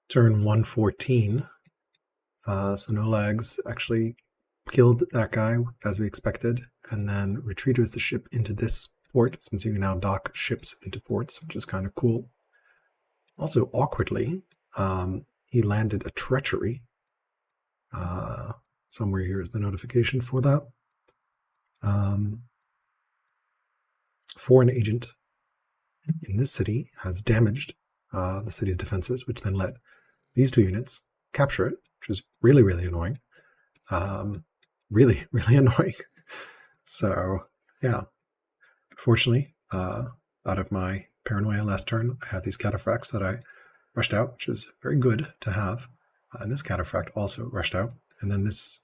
Turn 114. So no lags actually killed that guy as we expected, and then retreated with the ship into this port, since you can now dock ships into ports, which is kind of cool. Also, awkwardly, he landed a treachery. Somewhere here is the notification for that. Foreign agent in this city has damaged the city's defenses, which then let these two units capture it, which is really, really annoying. Really, really annoying. So, yeah. Fortunately, out of my paranoia last turn, I had these cataphracts that I rushed out, which is very good to have. And this cataphract also rushed out. And then this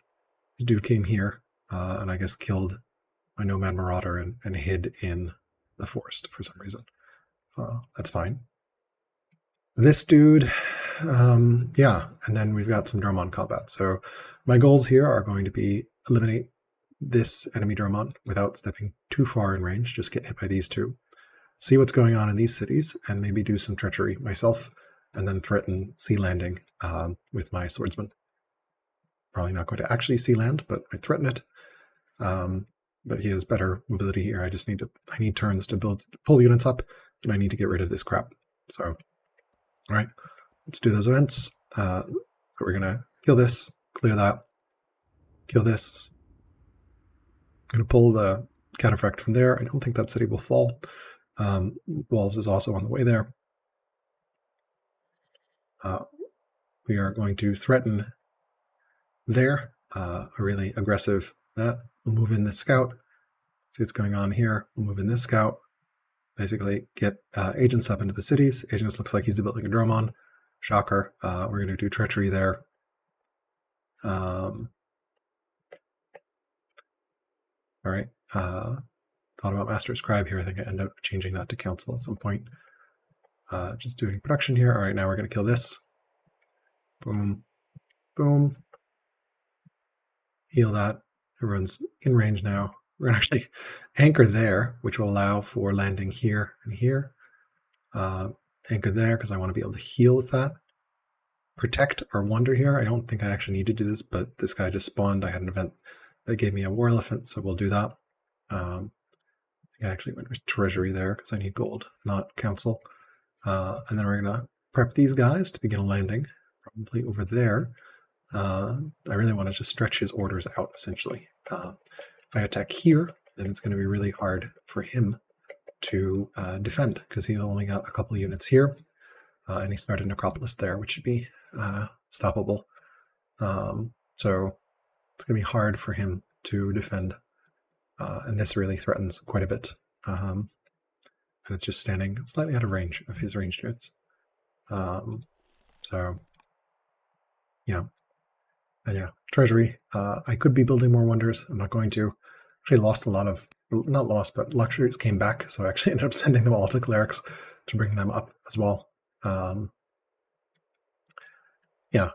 dude came here and I guess killed my nomad marauder and hid in the forest for some reason. That's fine. This dude, yeah, and then we've got some Dromon combat. So my goals here are going to be eliminate this enemy Dromon without stepping too far in range, just get hit by these two, see what's going on in these cities, and maybe do some treachery myself, and then threaten sea landing with my swordsman. Probably not going to actually sea land, but I threaten it. But he has better mobility here. I need turns to pull units up, and I need to get rid of this crap. So, all right, let's do those events. So we're gonna kill this, clear that, kill this. I'm gonna pull the cataphract from there. I don't think that city will fall. Walls is also on the way there. We are going to threaten there, a really aggressive that. We'll move in this scout, see what's going on here. We'll move in this scout, basically get agents up into the cities. Agents looks like he's building a Dromon. Shocker. We're going to do treachery there. All right. Thought about Master Scribe here. I think I end up changing that to Council at some point. Just doing production here. All right, now we're going to kill this. Boom. Boom. Heal that. Everyone's in range now. We're going to actually anchor there, which will allow for landing here and here. Anchor there because I want to be able to heal with that. Protect or wonder here. I don't think I actually need to do this, but this guy just spawned. I had an event that gave me a war elephant, so we'll do that. I think I actually went with treasury there because I need gold, not council. And then we're going to prep these guys to begin a landing, probably over there. I really want to just stretch his orders out, essentially. If I attack here, then it's going to be really hard for him to defend, because he only got a couple of units here, and he started Necropolis there, which should be stoppable. So it's going to be hard for him to defend, and this really threatens quite a bit. And it's just standing slightly out of range of his ranged units. So, yeah. Yeah, treasury. I could be building more wonders. I'm not going to. Actually lost a lot of, not lost, but luxuries came back. So I actually ended up sending them all to Clerics to bring them up as well. Yeah,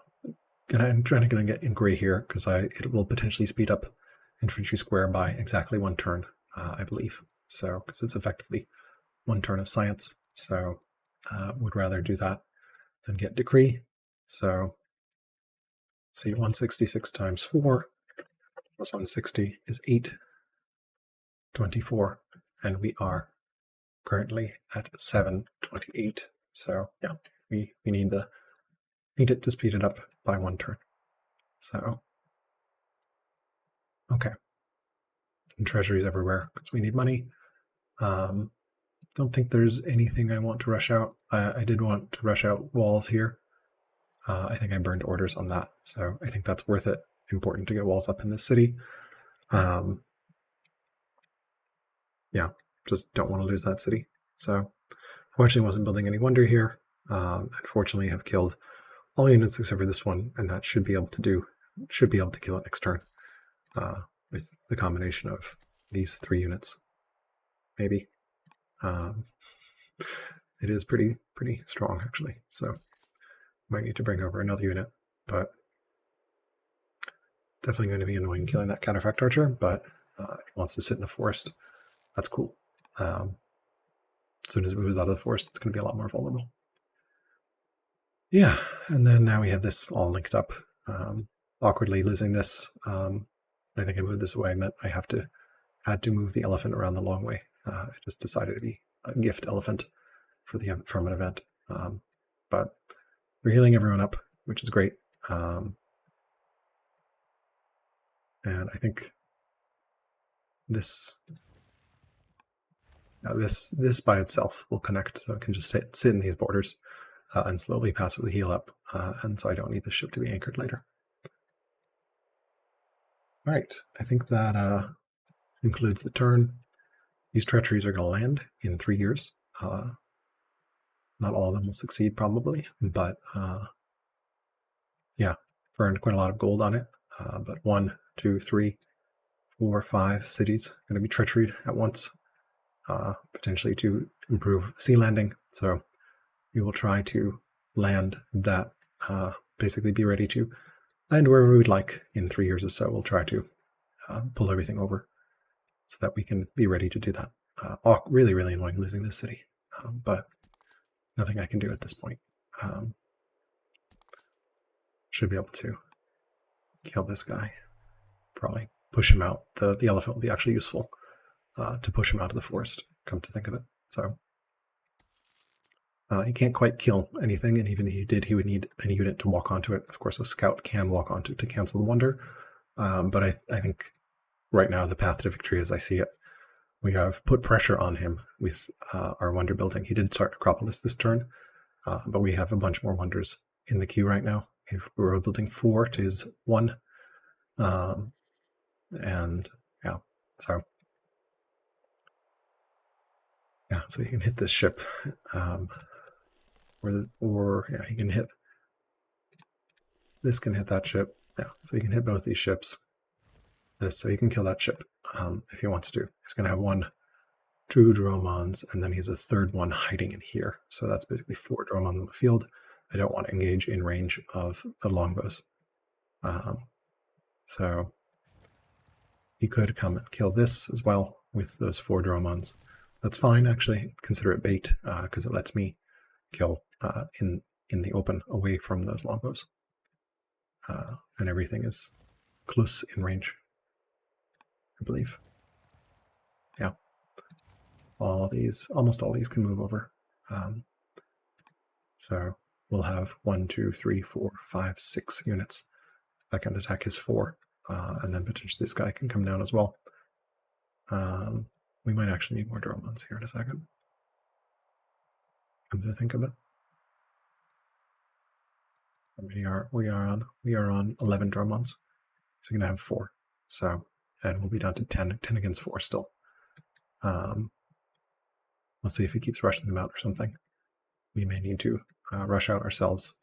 I'm trying to get in gray here because it will potentially speed up infantry square by exactly 1 turn, I believe. So, because it's effectively 1 turn of science. So would rather do that than get decree. So see, 166 times 4 plus 160 is 824, and we are currently at 728. So yeah, we need it to speed it up by 1 turn. So okay, and treasuries everywhere because we need money. Don't think there's anything I want to rush out. I did want to rush out walls here. I think I burned orders on that, so I think that's worth it. Important to get walls up in this city. Yeah, just don't want to lose that city. So fortunately wasn't building any wonder here. Unfortunately have killed all units except for this one, and that should be able to kill it next turn with the combination of these 3 units. Maybe. It is pretty strong actually, so might need to bring over another unit, but definitely going to be annoying killing that cataphract archer, but it wants to sit in the forest. That's cool. As soon as it moves out of the forest, it's going to be a lot more vulnerable. Yeah, And then now we have this all linked up. Awkwardly losing this. I think I moved this away meant I had to move the elephant around the long way. I just decided to be a gift elephant from an event. But we're healing everyone up, which is great. And I think this by itself will connect, so it can just sit in these borders and slowly passively heal up, and so I don't need the ship to be anchored later. All right, I think that concludes the turn. These treacheries are going to land in 3 years. Not all of them will succeed probably, but yeah, burned quite a lot of gold on it. But 1, 2, 3, 4, 5 cities are going to be treacheried at once, potentially to improve sea landing. So we will try to land that, basically be ready to land wherever we'd like in 3 years or so. We'll try to pull everything over so that we can be ready to do that. Really, really annoying losing this city, but nothing I can do at this point. Should be able to kill this guy. Probably push him out. The elephant will be actually useful to push him out of the forest, come to think of it. So he can't quite kill anything, and even if he did, he would need a unit to walk onto it. Of course, a scout can walk onto it to cancel the wonder, but I think right now the path to victory, as I see it, we have put pressure on him with our wonder building. He did start Acropolis this turn, but we have a bunch more wonders in the queue right now. If we're building 4 to his 1, and yeah, so he can hit this ship, or yeah, he can hit. This can hit that ship. Yeah, so he can hit both these ships. So he can kill that ship if he wants to. He's going to have 1, 2 Dromons, and then he has a third one hiding in here. So that's basically 4 Dromons on the field. I don't want to engage in range of the longbows. So he could come and kill this as well with those 4 Dromons. That's fine, actually. Consider it bait, because it lets me kill in the open away from those longbows. And everything is close in range, I believe. Yeah. Almost all these can move over. So we'll have 1, 2, 3, 4, 5, 6 units that can attack his 4, and then potentially this guy can come down as well. We might actually need more Dromons here in a second. Come to think of it, we are on 11 Dromons. He's going to have 4, so and we'll be down to 10 against 4 still. Let's see if he keeps rushing them out or something. We may need to rush out ourselves.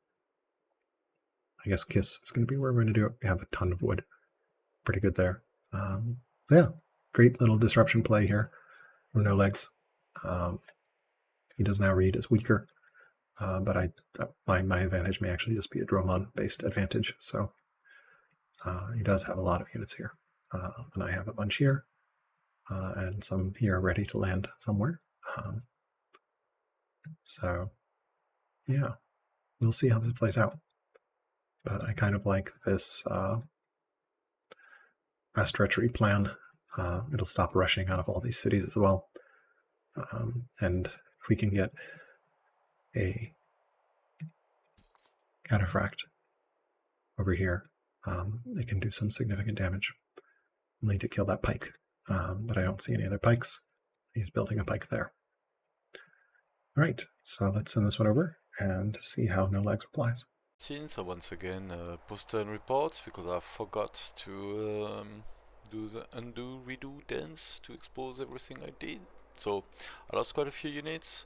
I guess Kiss is going to be where we're going to do it. We have a ton of wood. Pretty good there. Yeah, great little disruption play here from No Legs. He does now read as weaker, but my advantage may actually just be a Dromon-based advantage. So he does have a lot of units here, and I have a bunch here, and some here ready to land somewhere. So yeah, we'll see how this plays out. But I kind of like this mass treachery plan. It'll stop rushing out of all these cities as well. And if we can get a cataphract over here, it can do some significant damage. We'll need to kill that pike, but I don't see any other pikes. He's building a pike there. All right, so let's send this one over and see how No Legs replies. So once again, post and report, because I forgot to do the undo redo dance to expose everything I did. So I lost quite a few units.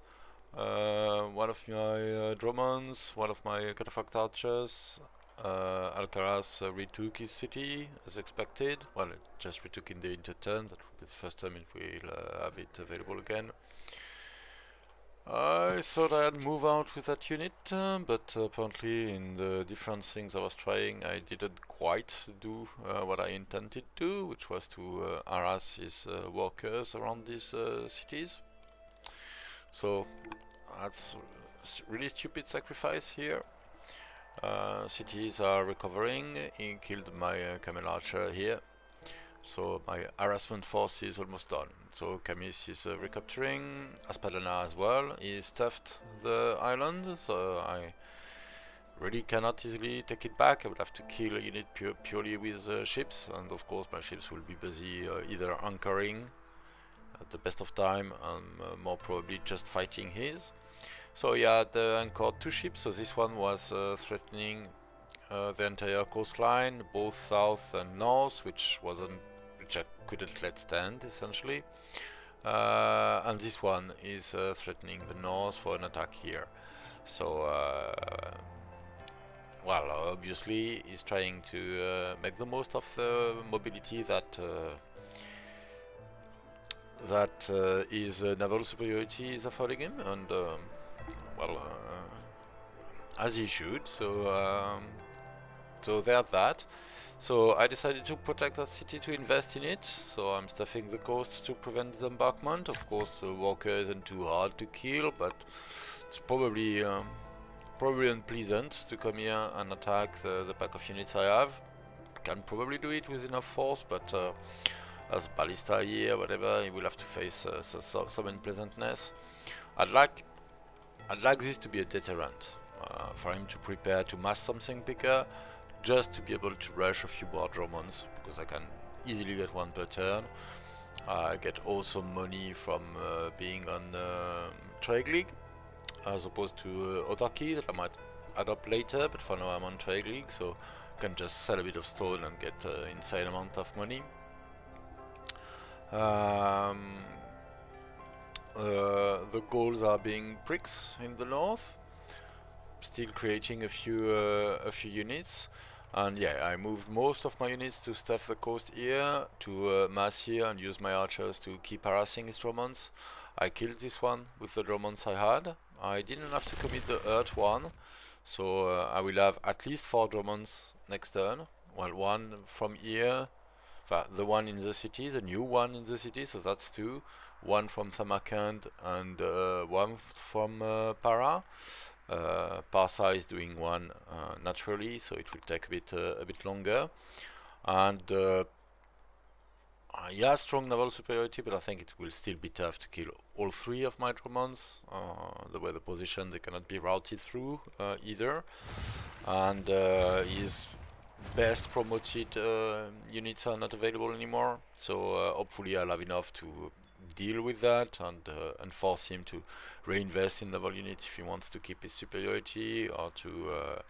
One of my Dromons, one of my Cataphract archers. Alcaras retook his city as expected. Well, it just retook in the interturn. That will be the first time it will have it available again. I thought I'd move out with that unit, but apparently in the different things I was trying, I didn't quite do what I intended to, which was to harass his workers around these cities. So that's really stupid sacrifice here. Cities are recovering. He killed my camel archer here. So my harassment force is almost done. So Camis is recapturing. Aspadana as well. He stuffed the island, so I really cannot easily take it back. I would have to kill a unit purely with ships, and of course my ships will be busy either anchoring at the best of time and more probably just fighting his. So yeah, the anchored 2 ships, so this one was threatening the entire coastline, both south and north, which I couldn't let stand essentially. And this one is threatening the north for an attack here. So, well, obviously he's trying to make the most of the mobility that his naval superiority is affording him, and well, as he should. So there's that. So I decided to protect that city, to invest in it. So I'm stuffing the coast to prevent the embarkment. Of course, the walker isn't too hard to kill, but it's probably unpleasant to come here and attack the pack of units I have. Can probably do it with enough force, but as ballista here, whatever, he will have to face some unpleasantness. I'd like this to be a deterrent for him to prepare to mass something bigger, just to be able to rush a few more Dromons, because I can easily get one per turn. I get also money from being on Trade League, as opposed to Autarky that I might adopt later, but for now I'm on Trade League, so I can just sell a bit of stone and get insane amount of money. The goals are being pricks in the north, still creating a few units, and yeah, I moved most of my units to stuff the coast here, to mass here, and use my archers to keep harassing his Dromons. I killed this one with the Dromons I had. I didn't have to commit the Earth one, so I will have at least 4 Dromons next turn. Well, one from here, the one in the city, the new one in the city, so that's 2. One from Samarkand and one from Para. Parsa is doing one naturally, so it will take a bit longer. And yeah, strong naval superiority, but I think it will still be tough to kill all 3 of my Dromons. The way the position, they cannot be routed through either. And his best promoted units are not available anymore, so hopefully I'll have enough to deal with that and force him to reinvest in naval units if he wants to keep his superiority, or to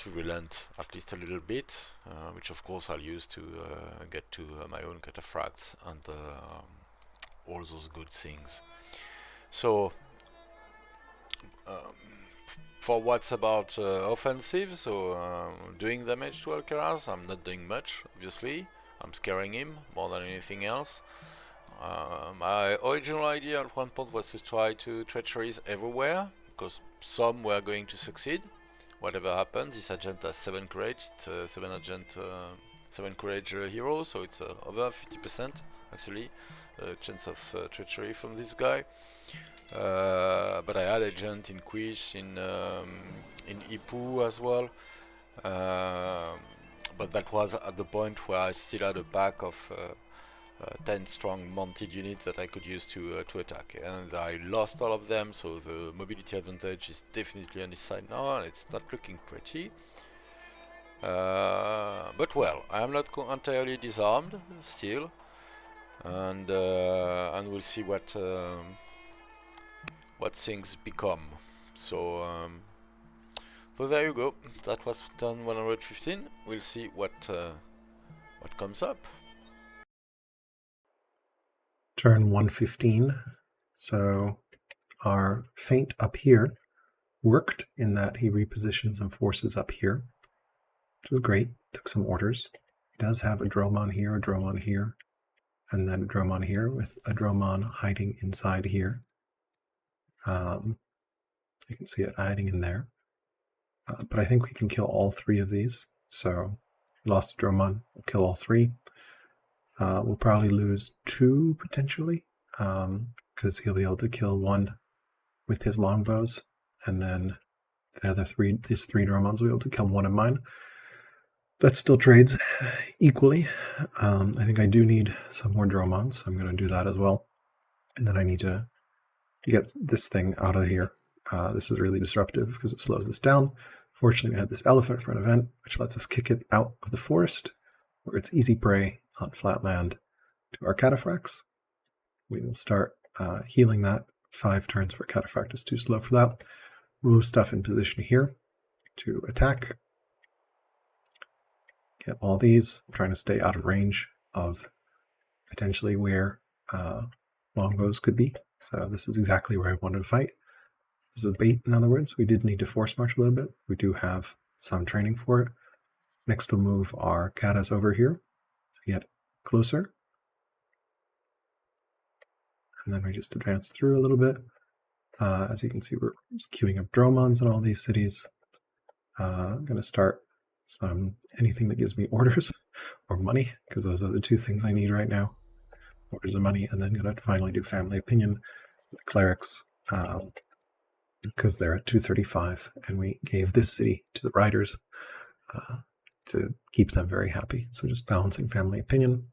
relent at least a little bit, which of course I'll use to get to my own cataphracts and all those good things. So for what's about offensive, so doing damage to alcaras, I'm not doing much, obviously. I'm scaring him more than anything else. My original idea at one point was to try to treacheries everywhere, because some were going to succeed. Whatever happens, this agent has 7 courage, 7 courage hero, so it's over 50% actually chance of treachery from this guy. But I had agent in Quish, in Ipu as well. But that was at the point where I still had a pack of 10 strong mounted units that I could use to attack, and I lost all of them, so the mobility advantage is definitely on his side now, and it's not looking pretty. But well, I am not entirely disarmed still, and we'll see what things become. So there you go. That was turn 115. We'll see what comes up. Turn 115. So our feint up here worked in that he repositioned some forces up here, which was great. Took some orders. He does have a Dromon here, and then a Dromon here, with a Dromon hiding inside here. You can see it hiding in there. But I think we can kill all 3 of these. So we lost a Dromon. We'll kill all 3. We'll probably lose 2 potentially, because he'll be able to kill 1 with his longbows, and then these three Dromons will be able to kill one of mine. That still trades equally. I think I do need some more Dromons, so I'm going to do that as well. And then I need to get this thing out of here. This is really disruptive because it slows this down. Fortunately, we had this elephant for an event, which lets us kick it out of the forest, where it's easy prey on flat land to our cataphracts. We will start healing that. 5 turns for cataphract is too slow for that. Move stuff in position here to attack. Get all these. I'm trying to stay out of range of potentially where longbows could be. So this is exactly where I wanted to fight. This is a bait, in other words. We did need to force march a little bit. We do have some training for it. Next we'll move our katas over here to get closer. And then we just advance through a little bit. As you can see, we're just queuing up Dromons in all these cities. I'm going to start anything that gives me orders or money, because those are the two things I need right now. Orders and money, and then going to finally do family opinion, the clerics, because they're at 235, and we gave this city to the riders to keep them very happy. So just balancing family opinion.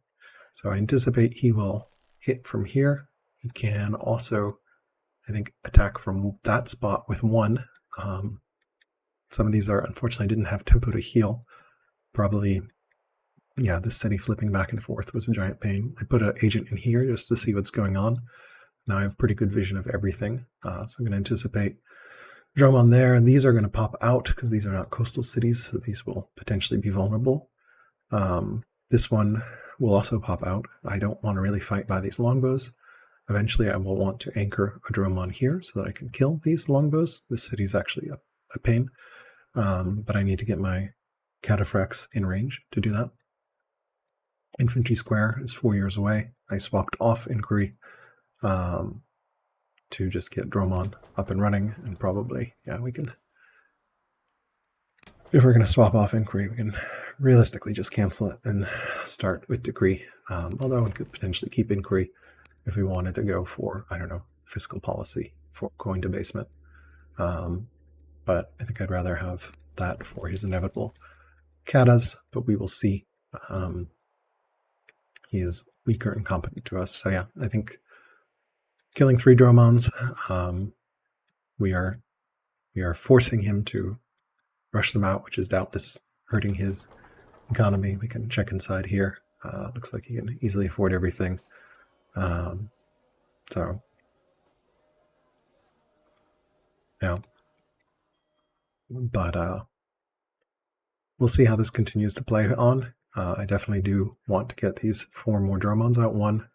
So I anticipate he will hit from here. He can also, I think, attack from that spot with 1. Some of these are, unfortunately, didn't have tempo to heal. Probably, yeah, this city flipping back and forth was a giant pain. I put an agent in here just to see what's going on. Now I have pretty good vision of everything. So I'm going to anticipate Dromon there. And these are going to pop out because these are not coastal cities, so these will potentially be vulnerable. This one will also pop out. I don't want to really fight by these longbows. Eventually I will want to anchor a Dromon here so that I can kill these longbows. This city is actually a pain. But I need to get my cataphracts in range to do that. Infantry square is 4 years away. I swapped off inquiry to just get Dromon up and running, and probably, yeah, we can, if we're going to swap off inquiry, we can realistically just cancel it and start with decree, although we could potentially keep inquiry if we wanted to go for, I don't know, fiscal policy for coin debasement. But I think I'd rather have that for his inevitable katas, but we will see. He is weaker and competent to us. So yeah, I think killing 3 Dromons, we are forcing him to rush them out, which is doubtless hurting his economy. We can check inside here. Looks like he can easily afford everything. So yeah. But we'll see how this continues to play on. I definitely do want to get these 4 more Dromons out. 1,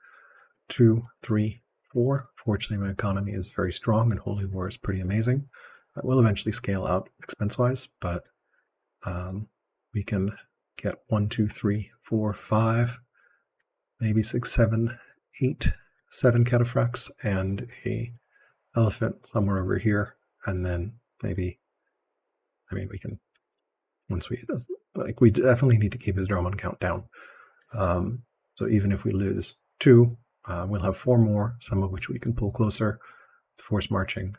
2, 3, 4. Fortunately, my economy is very strong, and Holy War is pretty amazing. I will eventually scale out expense-wise, but we can get 1, 2, 3, 4, 5, maybe 6, 7, 8, 7 cataphracts and a elephant somewhere over here, and then maybe, I mean, we can, once we, like, we definitely need to keep his Dromon count down. So even if we lose 2, we'll have 4 more, some of which we can pull closer with force marching,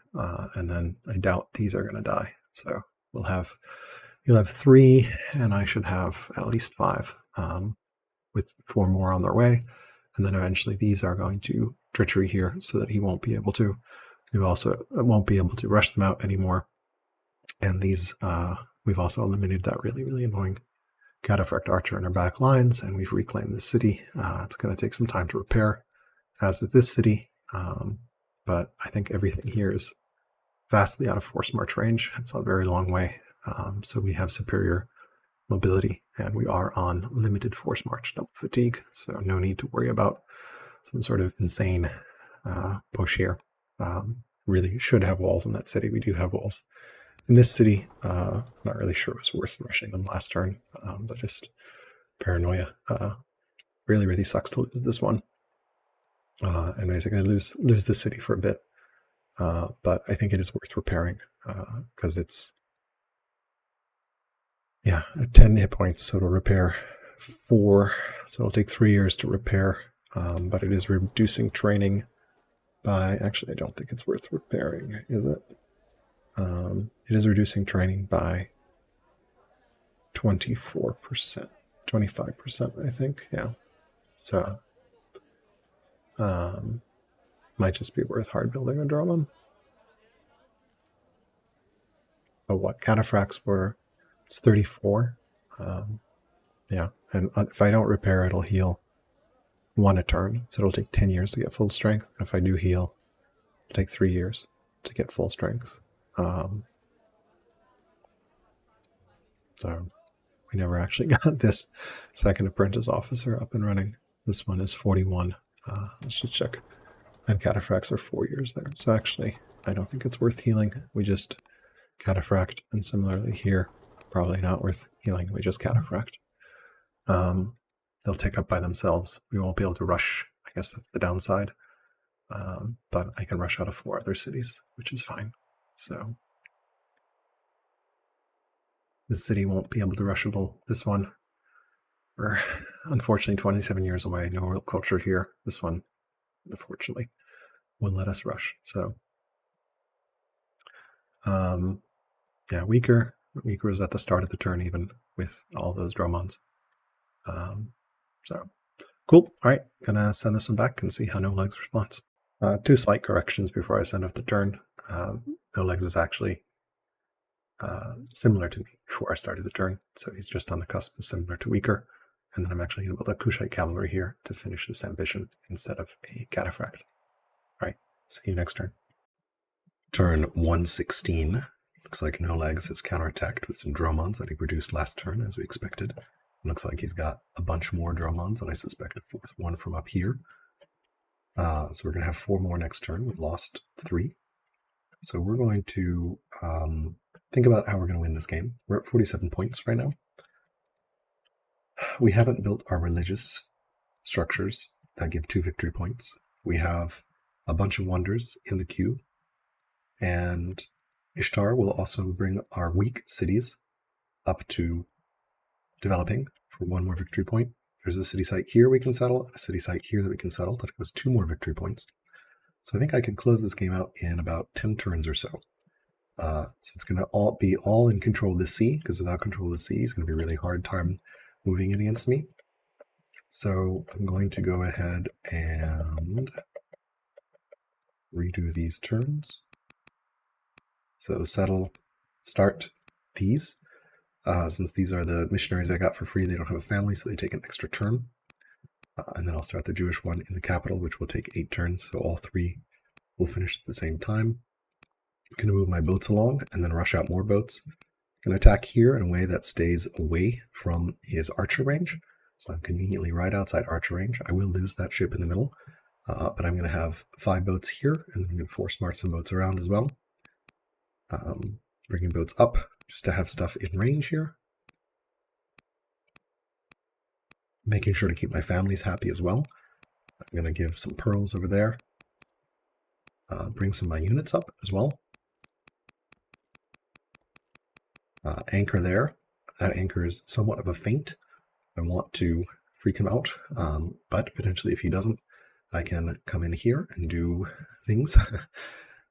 and then I doubt these are going to die. So you'll have 3, and I should have at least 5, with 4 more on their way. And then eventually these are going to treachery here so that he won't be able to. We also won't be able to rush them out anymore. And these, we've also eliminated that really, really annoying cataphract archer in our back lines, and we've reclaimed the city. It's going to take some time to repair, as with this city, but I think everything here is vastly out of force march range. It's a very long way, so we have superior mobility, and we are on limited force march, double fatigue, so no need to worry about some sort of insane push here. Really should have walls in that city. We do have walls. In this city, not really sure it was worth rushing them last turn, but just paranoia. Really, really sucks to lose this one, and basically lose the city for a bit. But I think it is worth repairing because it's, yeah, 10 hit points, so it'll repair 4. So it'll take 3 years to repair, but it is reducing training by, actually, I don't think it's worth repairing, is it? It is reducing training by 24%, 25%, I think. Yeah. So, might just be worth hard building a drone. But what cataphracts were? It's 34. Yeah, and if I don't repair, it'll heal 1 a turn, so it'll take 10 years to get full strength. And if I do heal, it'll take 3 years to get full strength. So we never actually got this second apprentice officer up and running. This one is 41. I should check. And cataphracts are 4 years there. So actually, I don't think it's worth healing. We just cataphract, and similarly here, probably not worth healing. We just cataphract. They'll take up by themselves. We won't be able to rush. I guess that's the downside. But I can rush out of 4 other cities, which is fine. So the city won't be able to rushable. This one, we're unfortunately 27 years away. No real culture here. This one, unfortunately, will let us rush. So, yeah, weaker. Weaker is at the start of the turn, even with all those Dromons. So, cool. All right, gonna send this one back and see how No Legs responds. 2 slight corrections before I send off the turn. No Legs was actually similar to me before I started the turn, so he's just on the cusp of similar to weaker. And then I'm actually going to build a Kushite cavalry here to finish this ambition instead of a cataphract. All right, see you next turn. Turn 116. Looks like No Legs has counterattacked with some Dromons that he produced last turn, as we expected. Looks like he's got a bunch more Dromons, and I suspect a 4th one from up here. So we're going to have 4 more next turn. We've lost 3. So we're going to think about how we're going to win this game. We're at 47 points right now. We haven't built our religious structures that give 2 victory points. We have a bunch of wonders in the queue, and Ishtar will also bring our weak cities up to developing for 1 more victory point. There's a city site here we can settle, and a city site here that we can settle. That goes 2 more victory points. So I think I can close this game out in about 10 turns or so. So it's going to be all in control of the sea, because without control of the sea, it's going to be a really hard time moving in against me. So I'm going to go ahead and redo these turns. So settle, start these. Since these are the missionaries I got for free, they don't have a family, so they take an extra turn. And then I'll start the Jewish one in the capital, which will take 8 turns, so all 3 will finish at the same time. I'm going to move my boats along and then rush out more boats. I'm going to attack here in a way that stays away from his archer range. So I'm conveniently right outside archer range. I will lose that ship in the middle, but I'm going to have 5 boats here, and then I'm going to force march some boats around as well. Bringing boats up just to have stuff in range here. Making sure to keep my families happy as well. I'm going to give some pearls over there. Bring some of my units up as well. Anchor there. That anchor is somewhat of a feint. I want to freak him out, but potentially if he doesn't, I can come in here and do things.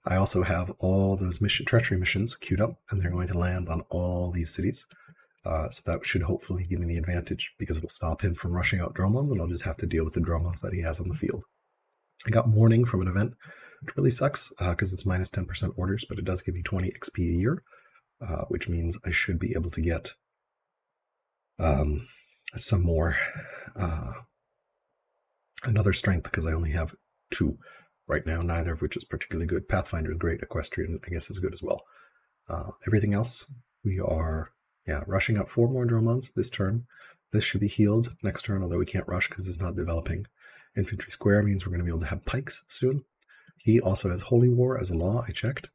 I also have all those treachery missions queued up, and they're going to land on all these cities. So that should hopefully give me the advantage, because it'll stop him from rushing out Dromons, and I'll just have to deal with the Dromons that he has on the field. I got mourning from an event, which really sucks, because it's minus 10% orders, but it does give me 20 XP a year, which means I should be able to get some more, another strength, because I only have 2 right now, neither of which is particularly good. Pathfinder is great, Equestrian I guess is good as well. Everything else, we are rushing out 4 more Dromons this turn. This should be healed next turn, although we can't rush because it's not developing. Infantry square means we're going to be able to have pikes soon. He also has Holy War as a law, I checked,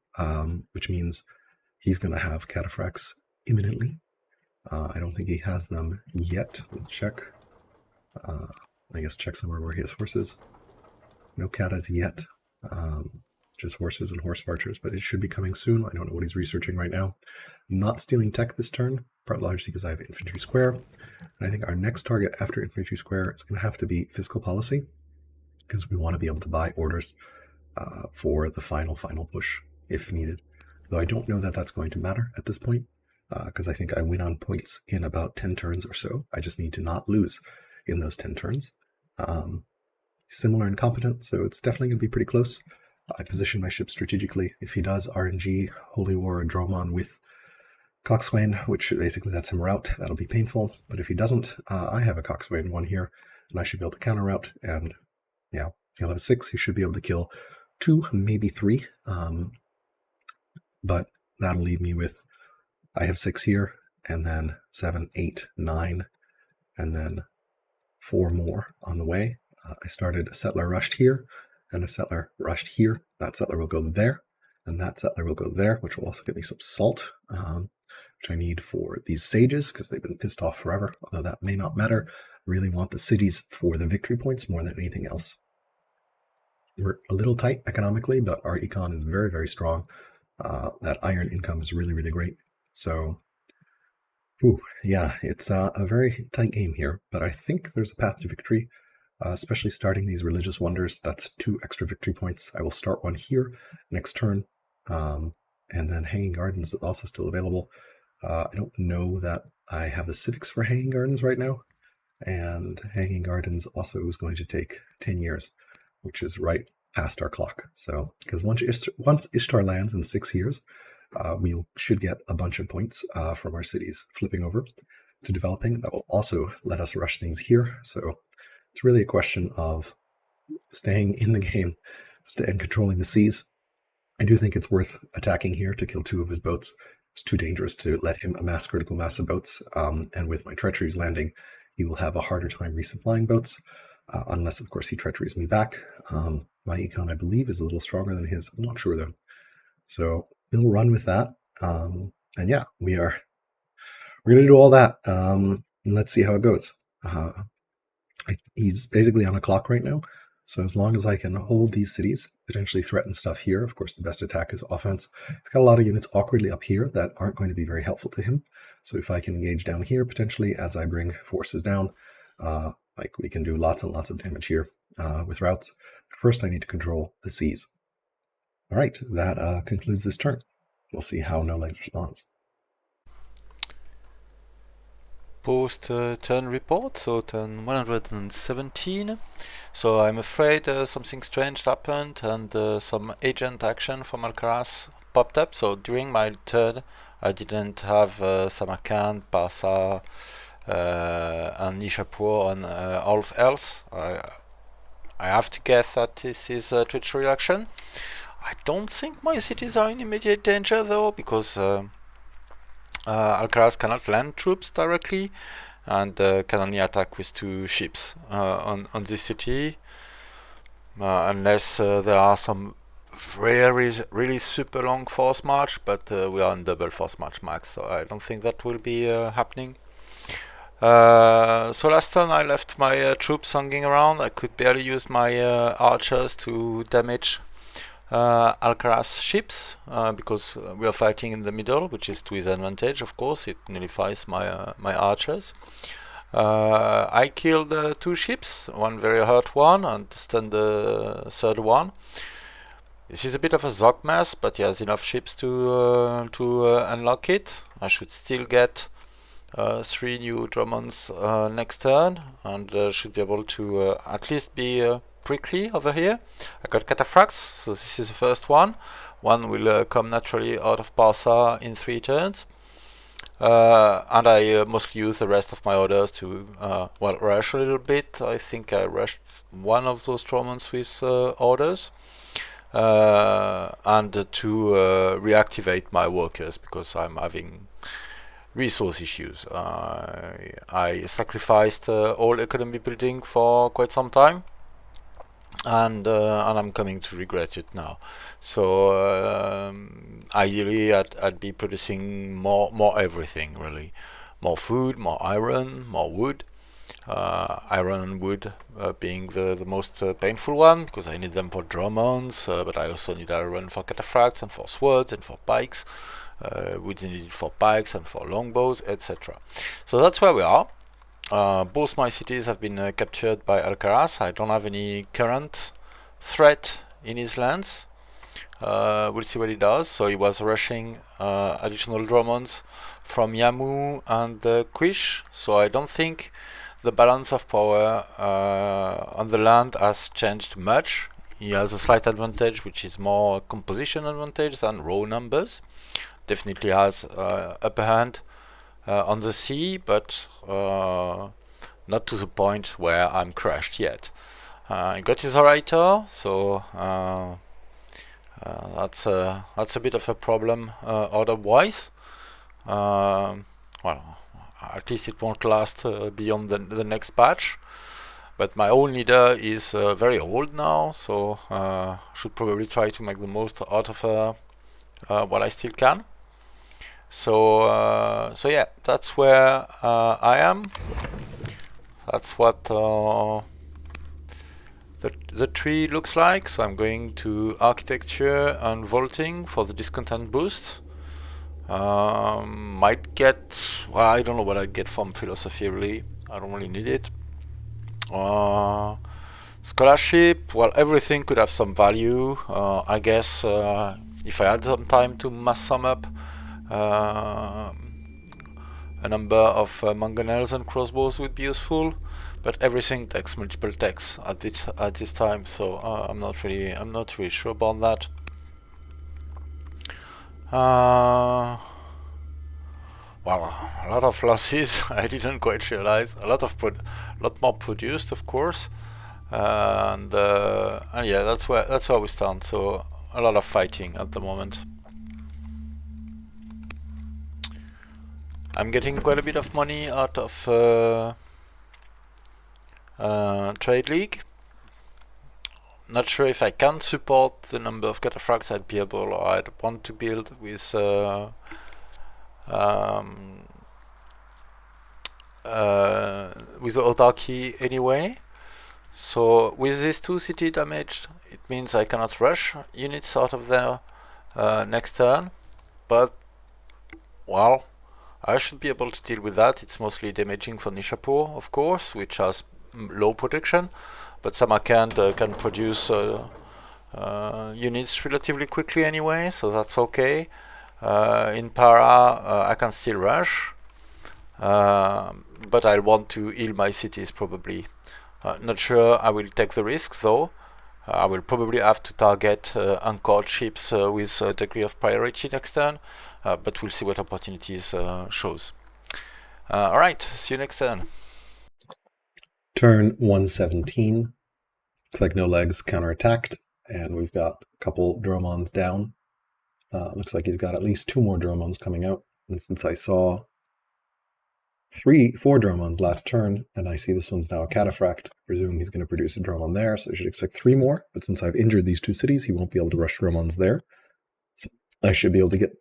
which means he's going to have cataphracts imminently. I don't think he has them yet. Let's check. I guess check somewhere where he has horses. No catas yet. Just horses and horse archers, but it should be coming soon. I don't know what he's researching right now. I'm not stealing tech this turn, part largely because I have infantry square. And I think our next target after infantry square is going to have to be fiscal policy, because we want to be able to buy orders for the final push if needed. though I don't know that that's going to matter at this point, because I think I win on points in about 10 turns or so. I just need to not lose in those 10 turns. Similar and competent, so it's definitely going to be pretty close. I position my ship strategically. If he does RNG, Holy War, Dromon with Coxswain, which basically lets him route, that'll be painful. But if he doesn't, I have a Coxswain 1 here, and I should be able to counter route, and yeah, he'll have 6. He should be able to kill 2, maybe 3. But that'll leave me with, I have 6 here, and then 7, 8, 9, and then 4 more on the way. I started a settler rushed here, and a settler rushed here. That settler will go there, and that settler will go there, which will also get me some salt, which I need for these sages, because they've been pissed off forever, although that may not matter. I really want the cities for the victory points more than anything else. We're a little tight economically, but our econ is very, very strong. That iron income is really, really great. So, yeah, it's a very tight game here, but I think there's a path to victory, especially starting these religious wonders. That's 2 extra victory points. I will start one here next turn, and then Hanging Gardens is also still available. I don't know that I have the civics for Hanging Gardens right now, and Hanging Gardens also is going to take 10 years, which is right past our clock. So, because once Ishtar lands in 6 years, we should get a bunch of points from our cities flipping over to developing. That will also let us rush things here. So it's really a question of staying in the game and controlling the seas. I do think it's worth attacking here to kill 2 of his boats. It's too dangerous to let him amass critical mass of boats. And with my treacheries landing, he will have a harder time resupplying boats, unless, of course, he treacheries me back. My econ, I believe, is a little stronger than his. I'm not sure, though. So we'll run with that. And yeah, we're going to do all that. And let's see how it goes. He's basically on a clock right now. So as long as I can hold these cities, potentially threaten stuff here, of course, the best attack is offense. He's got a lot of units awkwardly up here that aren't going to be very helpful to him. So if I can engage down here, potentially, as I bring forces down, like we can do lots and lots of damage here with routes. First, I need to control the seas. All right, that concludes this turn. We'll see how Nolegs responds. Post-turn report, so turn 117. So I'm afraid something strange happened, and some agent action from Alcaras popped up. So during my turn, I didn't have Samarkand, Parsa, and Nishapur and all else. I have to guess that this is a treachery action. I don't think my cities are in immediate danger though, because Alcaraz cannot land troops directly, and can only attack with 2 ships on this city, unless there are some really super long force march, but we are on double force march max, so I don't think that will be happening. So last turn I left my troops hanging around. I could barely use my archers to damage Alcaraz ships, because we are fighting in the middle, which is to his advantage, of course. It nullifies my my archers. I killed 2 ships, one very hurt one, and stunned the 3rd one. This is a bit of a Zog mess, but he has enough ships to unlock it. I should still get 3 new Dromons next turn, and should be able to at least be prickly over here. I got Cataphracts, so this is the first one. One will come naturally out of Parsa in 3 turns. And I mostly use the rest of my orders to, well, rush a little bit. I think I rushed one of those Dromons with orders. And to reactivate my workers, because I'm having resource issues. I sacrificed all economy building for quite some time, and I'm coming to regret it now. So ideally, I'd be producing more everything, really, more food, more iron, more wood. Iron and wood being the most painful one, because I need them for Dromons, but I also need iron for cataphracts and for swords and for pikes. Wood is needed for pikes and for longbows, etc. So that's where we are. Both my cities have been captured by Alcaraz. I don't have any current threat in his lands. We'll see what he does. So he was rushing additional Dromons from Yamu and Quish. So I don't think the balance of power on the land has changed much. He has a slight advantage, which is more composition advantage than raw numbers. Definitely has upper hand on the sea, but not to the point where I'm crushed yet. He got his orator, so that's a bit of a problem order-wise. Well, at least it won't last beyond the next patch. But my own leader is very old now, so should probably try to make the most out of what I still can. So yeah, that's where I am. That's what the tree looks like. So I'm going to architecture and vaulting for the discontent boost. Might get, well, I don't know what I get from philosophy really. I don't really need it. Scholarship, well, everything could have some value. I guess if I had some time to mass sum up a number of mangonels and crossbows would be useful, but everything takes multiple techs at this time, so I'm not really sure about that. Well, a lot of losses. I didn't quite realize. A lot more produced, of course, and yeah, that's where we stand. So a lot of fighting at the moment. I'm getting quite a bit of money out of Trade League. Not sure if I can support the number of cataphracts I'd be able, or I'd want to build with autarky anyway. So with this 2 city damaged, it means I cannot rush units out of there next turn, but well, I should be able to deal with that. It's mostly damaging for Nishapur, of course, which has low protection, but Samarkand can produce units relatively quickly anyway, so that's okay. In Para, I can still rush, but I'll want to heal my cities probably. Not sure I will take the risk though. I will probably have to target anchored ships with a degree of priority next turn, but we'll see what opportunities shows. Alright, see you next turn. Turn 117. Looks like no legs counterattacked, and we've got a couple Dromons down. Looks like he's got at least 2 more Dromons coming out, and since I saw 4 Dromons last turn, and I see this one's now a cataphract, I presume he's going to produce a Dromon there, so I should expect 3 more, but since I've injured these 2 cities, he won't be able to rush Dromons there. So I should be able to get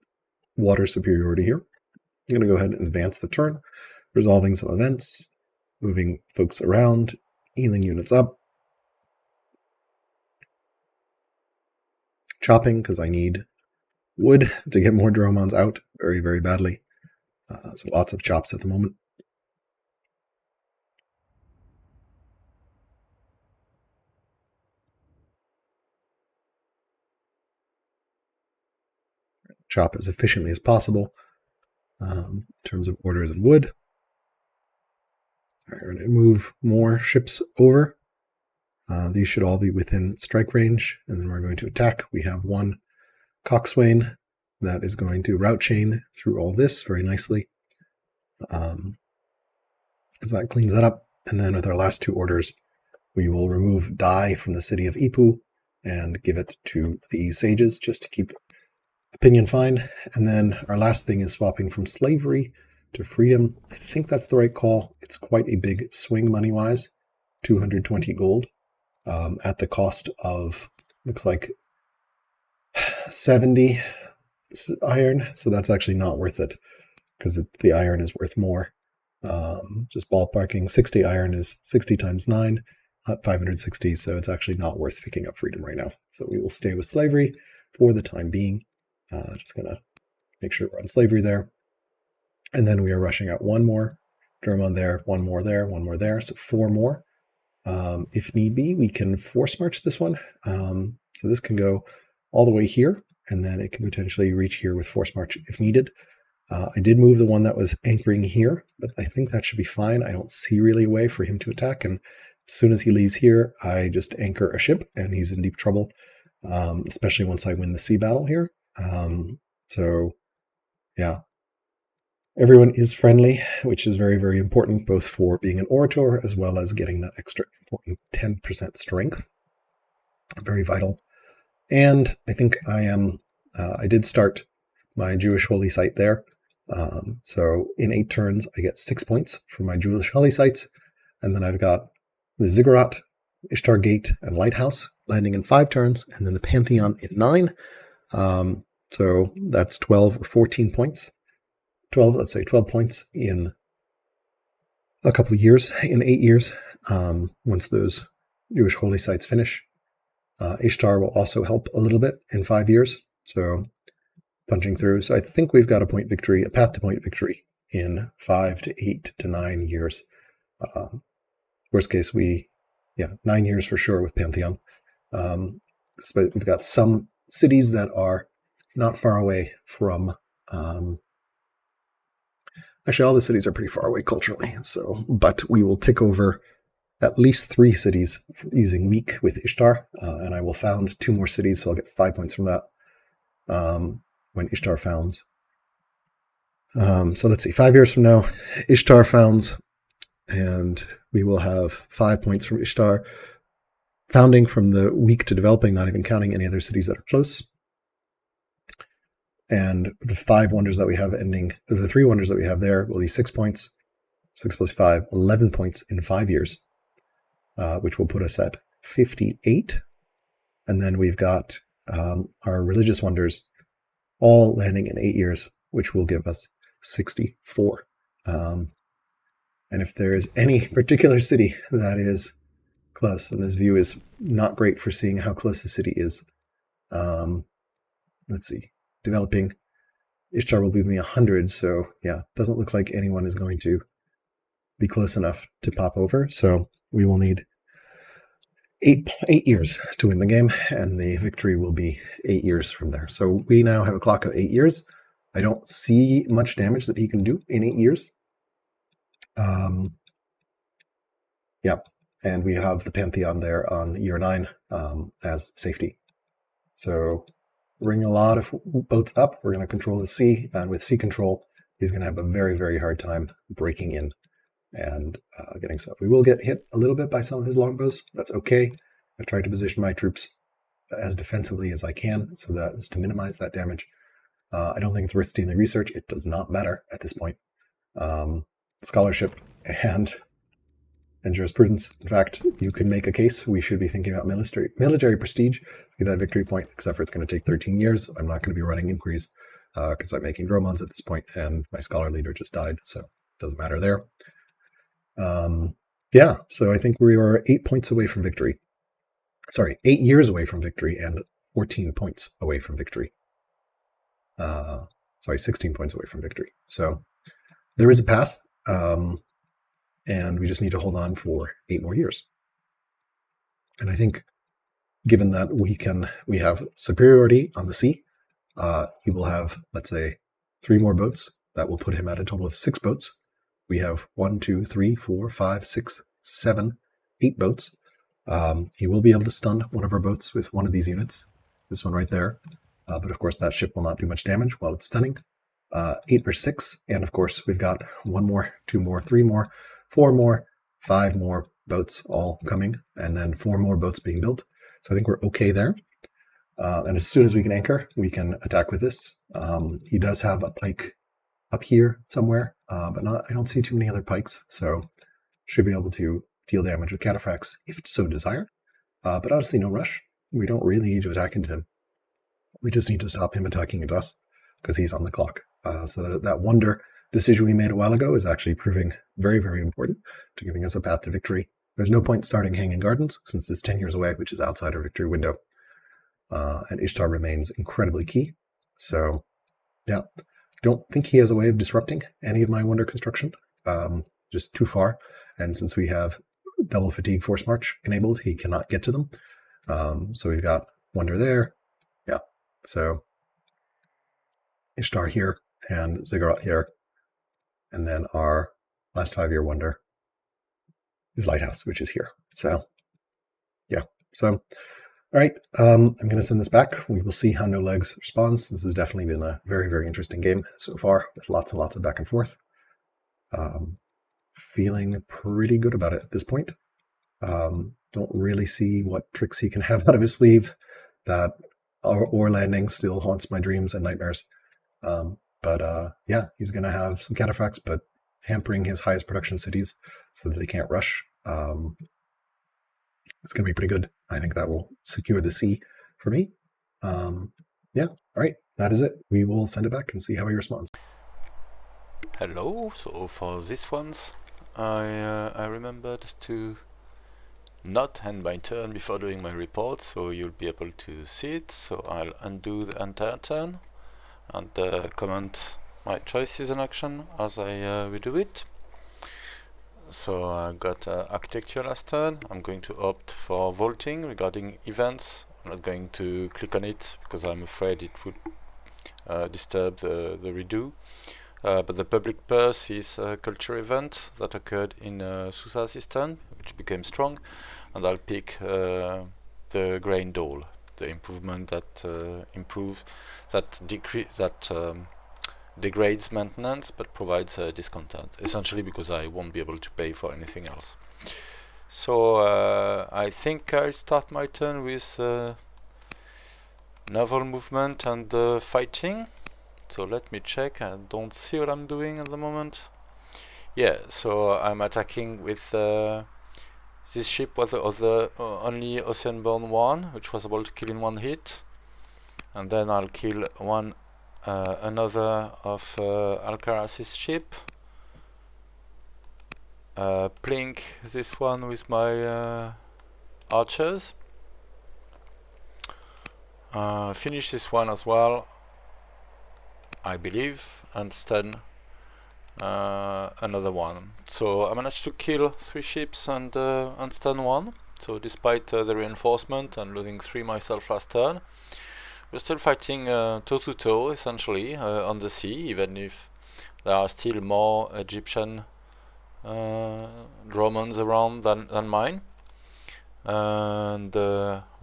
water superiority here. I'm going to go ahead and advance the turn, resolving some events, moving folks around, healing units up, chopping because I need wood to get more Dromons out very, very badly. So lots of chops at the moment. Chop as efficiently as possible in terms of orders and wood. All right, we're going to move more ships over. These should all be within strike range, and then we're going to attack. We have 1 coxswain that is going to route chain through all this very nicely. So that cleans that up, and then with our last 2 orders, we will remove Dai from the city of Ipu and give it to the sages just to keep opinion fine. And then our last thing is swapping from slavery to freedom. I think that's the right call. It's quite a big swing money-wise, 220 gold at the cost of, looks like 70 iron, so that's actually not worth it because the iron is worth more. Just ballparking, 60 iron is 60 times 9, 560, so it's actually not worth picking up freedom right now. So we will stay with slavery for the time being. Just going to make sure we're on slavery there. And then we are rushing out 1 more Dromon there, 1 more there, 1 more there, so 4 more. If need be, we can force march this one. So this can go all the way here, and then it can potentially reach here with Force March if needed. I did move the one that was anchoring here, but I think that should be fine. I don't see really a way for him to attack, and as soon as he leaves here, I just anchor a ship, and he's in deep trouble, especially once I win the sea battle here. So, yeah. Everyone is friendly, which is very, very important, both for being an orator as well as getting that extra important 10% strength. Very vital. And I think I did start my Jewish holy site there. So in 8 turns, I get 6 points for my Jewish holy sites. And then I've got the Ziggurat, Ishtar Gate, and Lighthouse landing in 5 turns, and then the Pantheon in 9. So that's 12 or 14 points. 12, let's say 12 points in a couple of years, in 8 years, once those Jewish holy sites finish. Ishtar will also help a little bit in 5 years, so punching through. So I think we've got a path to point victory in 5 to 8 to 9 years. Worst case, 9 years for sure with Pantheon. But we've got some cities that are not far away from... Actually, all the cities are pretty far away culturally, but we will tick over at least 3 cities using weak with Ishtar, and I will found 2 more cities, so I'll get 5 points from that when Ishtar founds. So let's see, 5 years from now, Ishtar founds, and we will have 5 points from Ishtar. Founding from the weak to developing, not even counting any other cities that are close. And the 5 wonders that we have the 3 wonders that we have there will be 6 points. 6 plus 5, 11 points in 5 years, which will put us at 58. And then we've got our religious wonders all landing in 8 years, which will give us 64. And if there is any particular city that is close, and this view is not great for seeing how close the city is. Let's see. Developing, Ishtar will give me 100, so yeah, doesn't look like anyone is going to be close enough to pop over, so we will need 8 years to win the game, and the victory will be 8 years from there. So we now have a clock of 8 years. I don't see much damage that he can do in 8 years. Yeah, and we have the Pantheon there on year 9 as safety. So bring a lot of boats up. We're going to control the sea, and with sea control, he's going to have a very, very hard time breaking in and getting stuff. We will get hit a little bit by some of his longbows. That's okay. I've tried to position my troops as defensively as I can, so that is to minimize that damage. I don't think it's worth stealing research. It does not matter at this point. Scholarship and jurisprudence. In fact, you could make a case we should be thinking about military prestige to get that victory point, except for it's going to take 13 years. I'm not going to be running inquiries because I'm making Dromons at this point, and my scholar leader just died, so it doesn't matter there. Yeah, so I think we are 8 points away from victory. Sorry, 8 years away from victory and 14 points away from victory. 16 points away from victory. So there is a path. And we just need to hold on for 8 more years. And I think, given that we have superiority on the sea, he will have, let's say, 3 more boats. That will put him at a total of 6 boats. We have 1, 2, 3, 4, 5, 6, 7, 8 boats. He will be able to stun one of our boats with one of these units, this one right there. But of course, that ship will not do much damage while it's stunning. 8 or 6, and of course, we've got 1 more, 2 more, 3 more, 4 more, 5 more boats all coming, and then 4 more boats being built. So I think we're okay there. And as soon as we can anchor, we can attack with this. He does have a pike up here somewhere, but I don't see too many other pikes, so should be able to deal damage with cataphracts if so desired. But honestly, no rush. We don't really need to attack into him. We just need to stop him attacking at us because he's on the clock. So that wonder decision we made a while ago is actually proving very, very important to giving us a path to victory. There's no point starting Hanging Gardens since it's 10 years away, which is outside our victory window. And Ishtar remains incredibly key. So, yeah, I don't think he has a way of disrupting any of my wonder construction, just too far. And since we have double fatigue force march enabled, he cannot get to them. So we've got wonder there. Yeah, So Ishtar here and Ziggurat here. And then our last 5-year wonder is Lighthouse, which is here. So, yeah. So, all right. I'm going to send this back. We will see how No Legs responds. This has definitely been a very, very interesting game so far with lots and lots of back and forth. Feeling pretty good about it at this point. Don't really see what tricks he can have out of his sleeve. That or landing still haunts my dreams and nightmares. But yeah, he's going to have some cataphracts, but hampering his highest production cities so that they can't rush. It's going to be pretty good. I think that will secure the C for me. Yeah, all right, that is it. We will send it back and see how he responds. Hello, so for this ones, I remembered to not end my turn before doing my report, so you'll be able to see it. So I'll undo the entire turn and comment my choices in action as I redo it. So I got architecture last turn. I'm going to opt for vaulting regarding events. I'm not going to click on it because I'm afraid it would disturb the redo. But the public purse is a culture event that occurred in Susa this turn, which became strong, and I'll pick the grain dole, the improvement that degrades maintenance but provides discontent, essentially because I won't be able to pay for anything else. So I think I'll start my turn with naval movement and fighting. So let me check. I don't see what I'm doing at the moment. Yeah, so I'm attacking with this ship was the only ocean-borne one, which was able to kill in one hit, and then I'll kill another of Alcaras' ship. Plink this one with my archers. Finish this one as well, I believe, and stun another one. So I managed to kill 3 ships and stun 1. So despite the reinforcement and losing 3 myself last turn, we're still fighting toe to toe essentially on the sea, even if there are still more Egyptian Dromons around than mine. And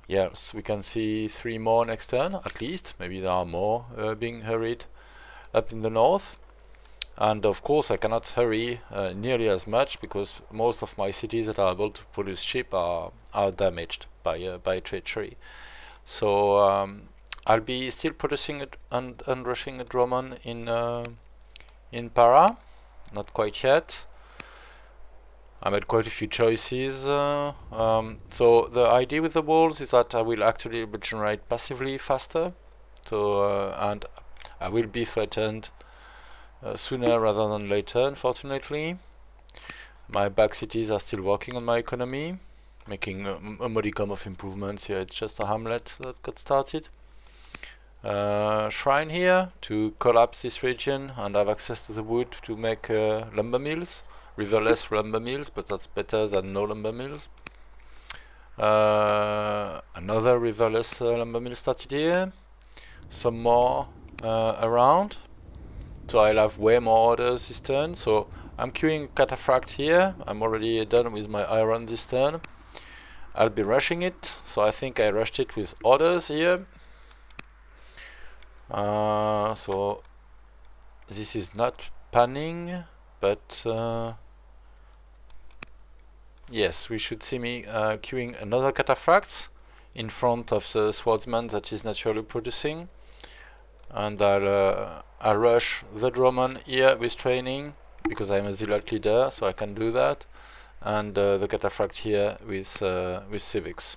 yes, we can see 3 more next turn at least. Maybe there are more being hurried up in the north. And of course I cannot hurry nearly as much because most of my cities that are able to produce ship are damaged by treachery. So I'll be still producing it and rushing a Dromon in Para, not quite yet. I made quite a few choices. So the idea with the walls is that I will actually regenerate passively faster. So and I will be threatened sooner rather than later, unfortunately. My back cities are still working on my economy, making a modicum of improvements here. It's just a hamlet that got started. Shrine here to collapse this region and have access to the wood to make lumber mills, riverless lumber mills, but that's better than no lumber mills. Another riverless lumber mill started here. Some more around. So I'll have way more orders this turn. So I'm queuing Cataphract here. I'm already done with my iron this turn. I'll be rushing it. So I think I rushed it with orders here. So this is not panning, but yes, we should see me queuing another Cataphract in front of the swordsman that is naturally producing. And I'll rush the Dromon here with training because I'm a zealot leader, so I can do that, and the Cataphract here with civics.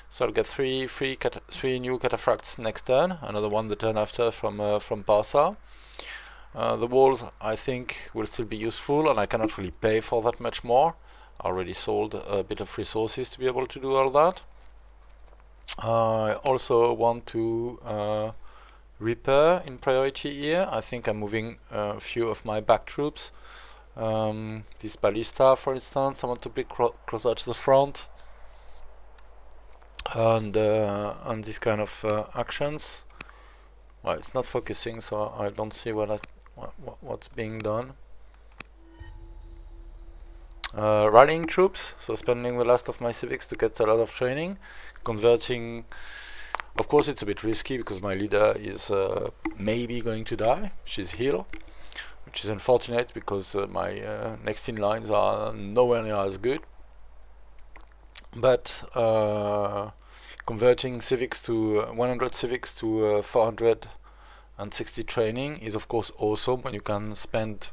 So I'll get three new Cataphracts next turn. Another one the turn after from Persia. The walls I think will still be useful, and I cannot really pay for that much more. I already sold a bit of resources to be able to do all that. I also want to repair in priority here. I think I'm moving a few of my back troops. This ballista, for instance, I want to be closer to the front, and these kind of actions. Well, it's not focusing, so I don't see what's being done. Rallying troops, so spending the last of my civics to get a lot of training. Converting, of course it's a bit risky because my leader is maybe going to die. She's heal, which is unfortunate because my next in lines are nowhere near as good. But converting civics to 100 civics to 460 training is of course awesome when you can spend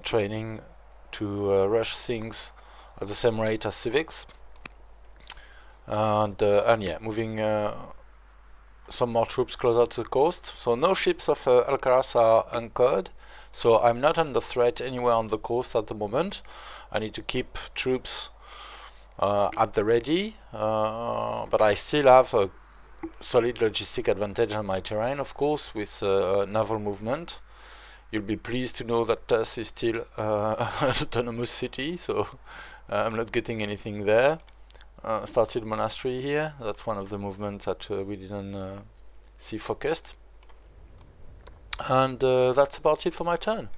training to rush things at the same rate as civics. And yeah, moving some more troops closer to the coast. So no ships of alcaras are anchored, so I'm not under threat anywhere on the coast at the moment. I need to keep troops at the ready, but I still have a solid logistic advantage on my terrain, of course, with naval movement. You'll be pleased to know that Tus is still an autonomous city, so I'm not getting anything there. Started monastery here. That's one of the movements that we didn't see focused. And that's about it for my turn.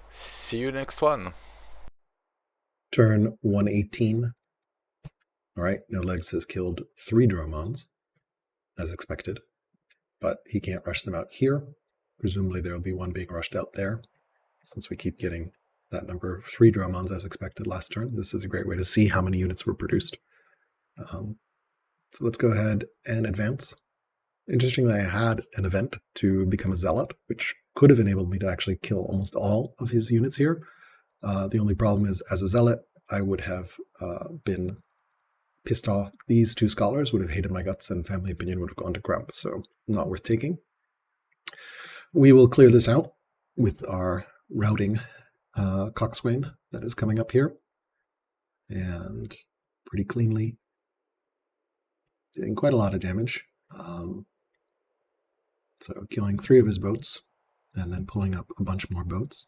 See you next one. Turn 118. All right, No Legs has killed 3 Dromons, as expected, but he can't rush them out here. Presumably there will be one being rushed out there, since we keep getting that number of 3 Dromons as expected last turn. This is a great way to see how many units were produced. So let's go ahead and advance. Interestingly, I had an event to become a zealot, which could have enabled me to actually kill almost all of his units here. The only problem is, as a zealot, I would have been pissed off. These 2 scholars would have hated my guts and family opinion would have gone to crap, so not worth taking. We will clear this out with our routing coxswain that is coming up here, and pretty cleanly doing quite a lot of damage. So killing 3 of his boats and then pulling up a bunch more boats.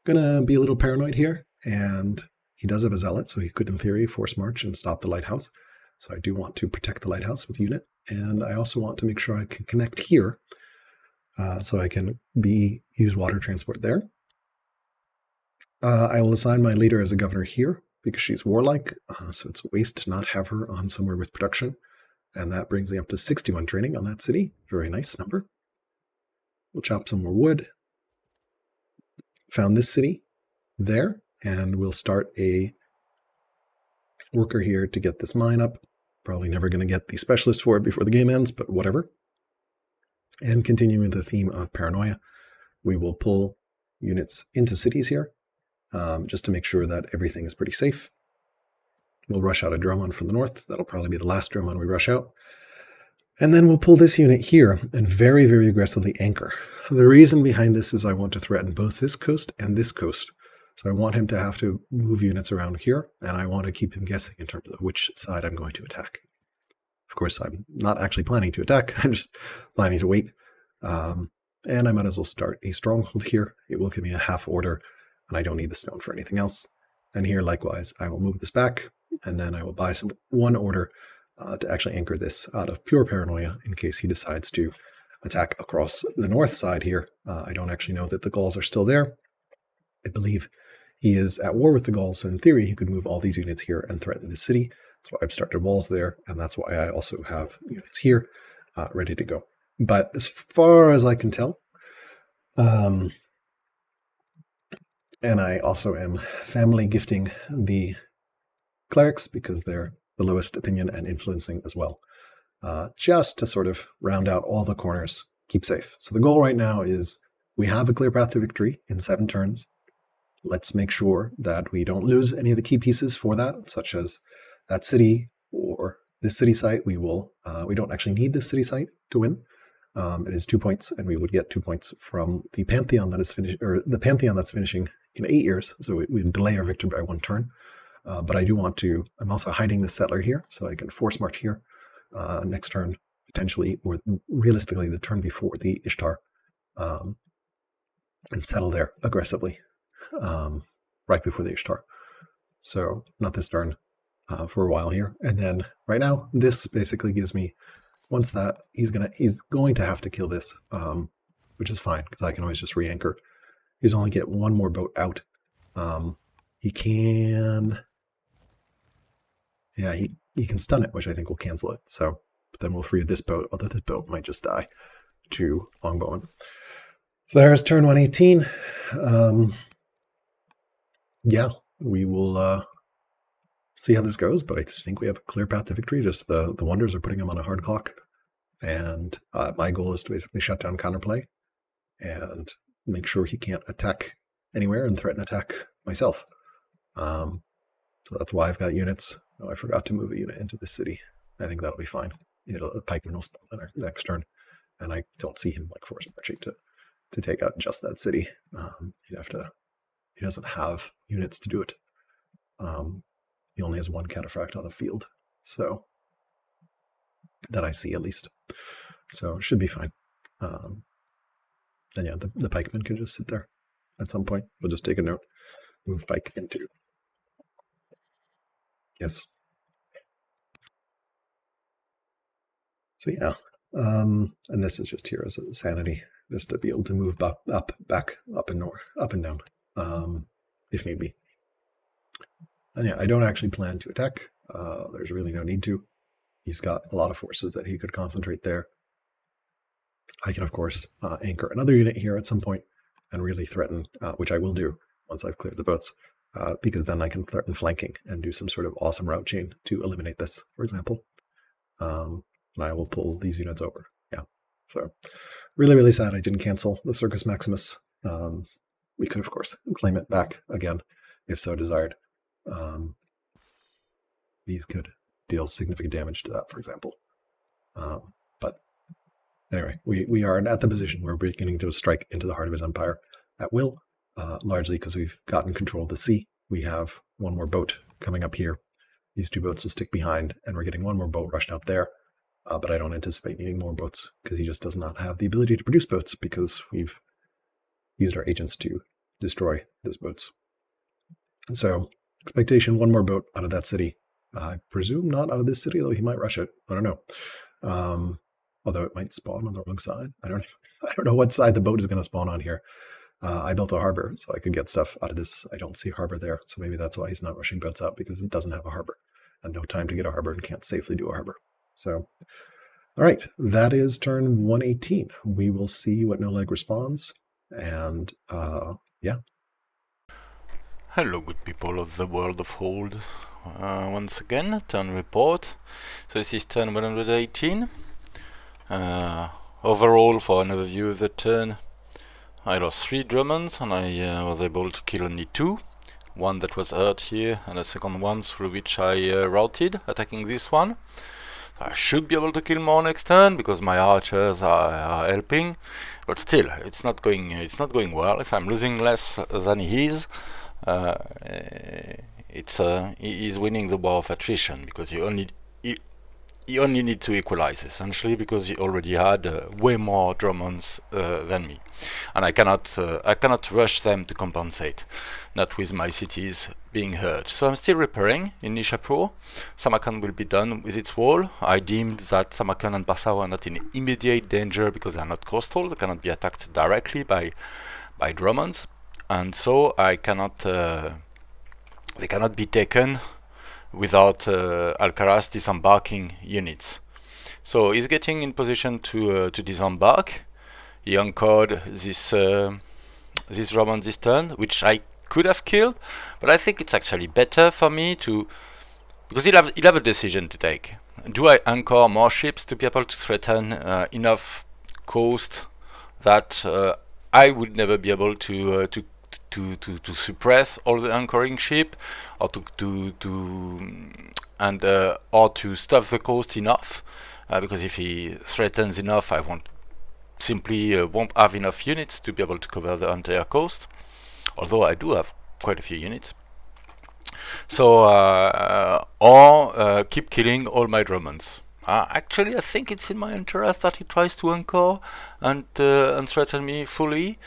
Gonna be a little paranoid here, and he does have a zealot, so he could in theory force march and stop the lighthouse. So I do want to protect the lighthouse with unit, and I also want to make sure I can connect here so I can use water transport there. I will assign my leader as a governor here because she's warlike, so it's a waste to not have her on somewhere with production. And that brings me up to 61 training on that city. Very nice number. We'll chop some more wood. Found this city there, and we'll start a worker here to get this mine up. Probably never going to get the specialist for it before the game ends, but whatever. And continuing the theme of paranoia, we will pull units into cities here, just to make sure that everything is pretty safe. We'll rush out a Dromon from the north. That'll probably be the last Dromon we rush out. And then we'll pull this unit here and very, very aggressively anchor. The reason behind this is I want to threaten both this coast and this coast. So I want him to have to move units around here, and I want to keep him guessing in terms of which side I'm going to attack. Of course, I'm not actually planning to attack. I'm just planning to wait. And I might as well start a stronghold here. It will give me a half order, and I don't need the stone for anything else. And here, likewise, I will move this back, and then I will buy one order to actually anchor this out of pure paranoia in case he decides to attack across the north side here. I don't actually know that the Gauls are still there. I believe he is at war with the Gauls, so in theory he could move all these units here and threaten the city. That's why I've started walls there, and that's why I also have units here ready to go. But as far as I can tell, and I also am family gifting the Clerics because they're the lowest opinion and influencing as well, just to sort of round out all the corners, keep safe. So the goal right now is we have a clear path to victory in 7 turns. Let's make sure that we don't lose any of the key pieces for that, such as that city or this city site. We don't actually need this city site to win. It is 2 points, and we would get 2 points from the Pantheon that is finished, or the Pantheon that's finishing in 8 years. So we delay our victory by 1 turn. But I do want to. I'm also hiding the settler here, so I can force march here next turn potentially, or realistically the turn before the Ishtar, and settle there aggressively right before the Ishtar. So not this turn for a while here, and then right now this basically gives me once that he's going to have to kill this, which is fine because I can always just re-anchor. He's only get one more boat out. He can, yeah, he can stun it, which I think will cancel it. So but then we'll free this boat, although this boat might just die to Longbowman. So there's turn 118. Yeah, we will see how this goes, but I think we have a clear path to victory. Just the Wonders are putting him on a hard clock. And my goal is to basically shut down counterplay and make sure he can't attack anywhere and threaten attack myself. So that's why I've got units. Oh, I forgot to move a unit into this city. I think that'll be fine. A pikeman will spawn on our next turn, and I don't see him like force marching to take out just that city. He'd have to. He doesn't have units to do it. He only has one cataphract on the field, so that I see at least. So it should be fine. And yeah, the pikeman can just sit there at some point. We'll just take a note. Move pike into. Yes. So yeah, and this is just here as a sanity, just to be able to move back, up and down, if need be. And yeah, I don't actually plan to attack. There's really no need to. He's got a lot of forces that he could concentrate there. I can, of course, anchor another unit here at some point and really threaten, which I will do once I've cleared the boats, because then I can threaten flanking and do some sort of awesome route chain to eliminate this, for example. And I will pull these units over. Yeah. So really, really sad I didn't cancel the Circus Maximus. We could, of course, claim it back again, if so desired. These could deal significant damage to that, for example. But anyway, we are at the position where we're beginning to strike into the heart of his empire at will, largely because we've gotten control of the sea. We have one more boat coming up here. These two boats will stick behind, and we're getting one more boat rushed out there. But I don't anticipate needing more boats because he just does not have the ability to produce boats because we've used our agents to destroy those boats. So expectation, one more boat out of that city. I presume not out of this city, though he might rush it. I don't know. Although it might spawn on the wrong side. I don't know what side the boat is going to spawn on here. I built a harbor, so I could get stuff out of this. I don't see a harbor there, so maybe that's why he's not rushing boats out, because it doesn't have a harbor and no time to get a harbor and can't safely do a harbor. So, all right, that is turn 118. We will see what No Leg responds, and yeah. Hello, good people of the world of Hold. Once again, turn report. So this is turn 118. Overall, for an overview of the turn, I lost 3 Drummonds and I was able to kill only 2. One that was hurt here and a second one through which I routed, attacking this one. So I should be able to kill more next turn because my archers are helping, but still, it's not going well. If I'm losing less than he is, he's winning the war of attrition because he only need to equalize essentially because he already had way more Drummonds than me, and I cannot rush them to compensate, not with my cities being hurt. So I'm still repairing in Nishapur. Samarkand will be done with its wall. I deemed that Samarkand and Parsa are not in immediate danger because they are not coastal. They cannot be attacked directly by Drummonds, and so they cannot be taken without alcaras disembarking units. So he's getting in position to disembark. He anchored this Roman this turn, which I could have killed, but I think it's actually better for me to, because he'll have a decision to take. Do I anchor more ships to be able to threaten enough coast that I would never be able to suppress all the anchoring ship, or or to stuff the coast enough, because if he threatens enough, I won't have enough units to be able to cover the entire coast, although I do have quite a few units. So or keep killing all my Drummonds. Actually, I think it's in my interest that he tries to anchor and threaten me fully.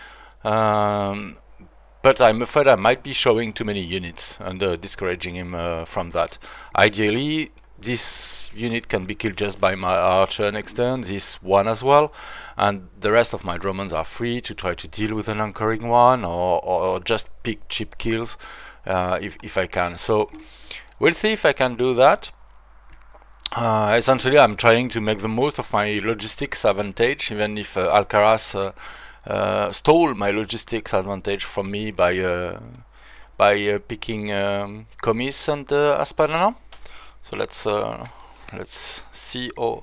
But I'm afraid I might be showing too many units and discouraging him from that. Ideally, this unit can be killed just by my archer next turn, this one as well, and the rest of my Dromons are free to try to deal with an anchoring one, or just pick cheap kills if I can. So we'll see if I can do that. Essentially, I'm trying to make the most of my logistics advantage, even if alcaras stole my logistics advantage from me by picking Comis and Aspadana. So let's see how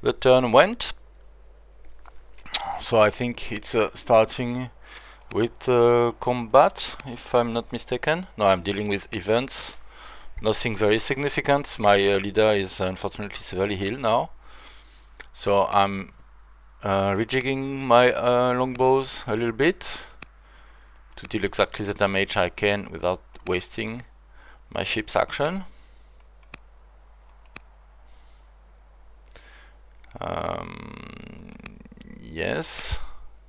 the turn went. So I think it's starting with combat, if I'm not mistaken. No, I'm dealing with events. Nothing very significant. My leader is unfortunately severely healed now. So I'm rejigging my longbows a little bit to deal exactly the damage I can without wasting my ship's action. Yes,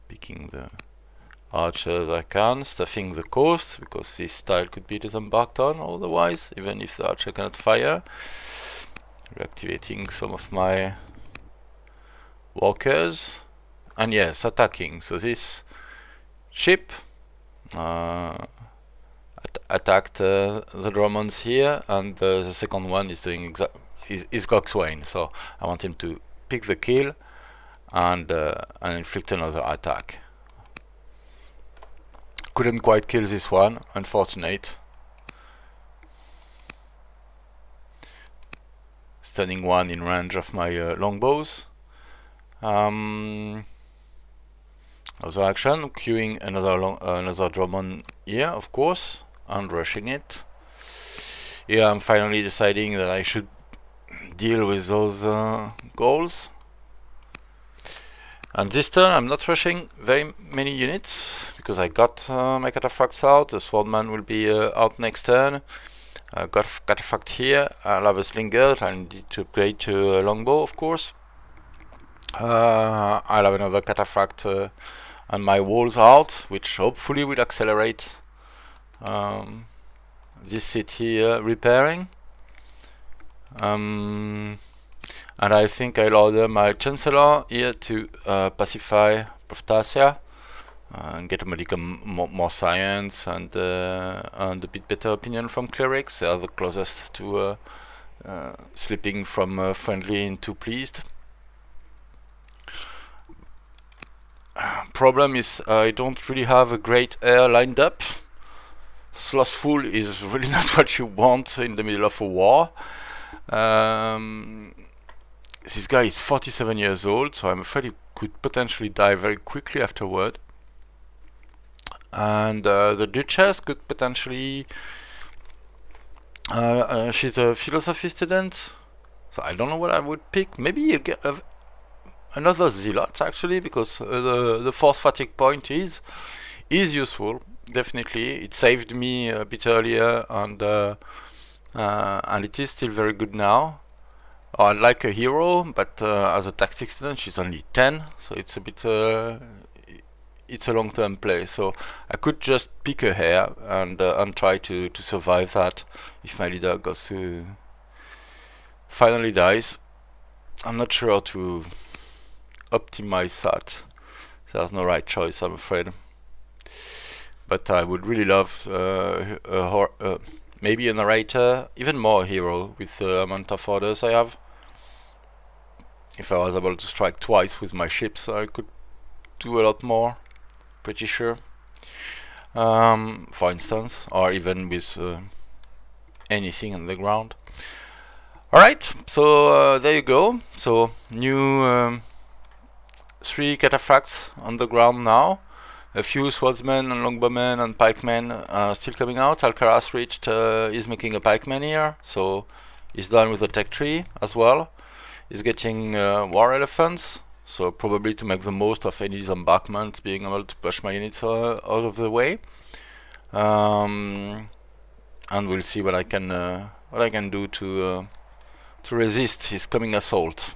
picking the archers I can, stuffing the coast, because this tile could be disembarked on otherwise, even if the archer cannot fire. Reactivating some of my walkers, and yes, attacking. So this ship attacked the Dromons here, and the second one is doing is Coxswain. So I want him to pick the kill and inflict another attack. Couldn't quite kill this one, unfortunate. Stunning one in range of my longbows. Other action, queuing another Dromon here, of course, and rushing it. Here I'm finally deciding that I should deal with those goals. And this turn I'm not rushing very many units, because I got my cataphracts out. The swordman will be out next turn. Got cataphract here. I'll have a slinger. I need to upgrade to a longbow, of course. I'll have another cataphract and my walls out, which hopefully will accelerate this city repairing. And I think I'll order my Chancellor here to pacify Proftasia and get a more science and a bit better opinion from Clerics. They are the closest to slipping from friendly into pleased. Problem is I don't really have a great air lined up. Slothful is really not what you want in the middle of a war. This guy is 47 years old, so I'm afraid he could potentially die very quickly afterward. And the Duchess could potentially... she's a philosophy student, so I don't know what I would pick. Maybe another Zealot, actually, because the force fatigue point is useful, definitely. It saved me a bit earlier, and it is still very good now. I'd like a hero, but as a tactics student she's only 10, so it's a bit it's a long-term play. So I could just pick a hare and try to survive that if my leader goes to finally dies. I'm not sure how to optimize that. There's no right choice, I'm afraid. But I would really love maybe a narrator, even more a hero with the amount of orders I have. If I was able to strike twice with my ships, I could do a lot more, pretty sure. For instance, or even with anything on the ground. Alright, so there you go. So new 3 cataphracts on the ground now. A few swordsmen and longbowmen and pikemen still coming out. Alcaras reached, is making a pikeman here, so he's done with the tech tree as well. He's getting war elephants, so probably to make the most of any disembarkment, being able to push my units out of the way. And we'll see what I can do to resist his coming assault.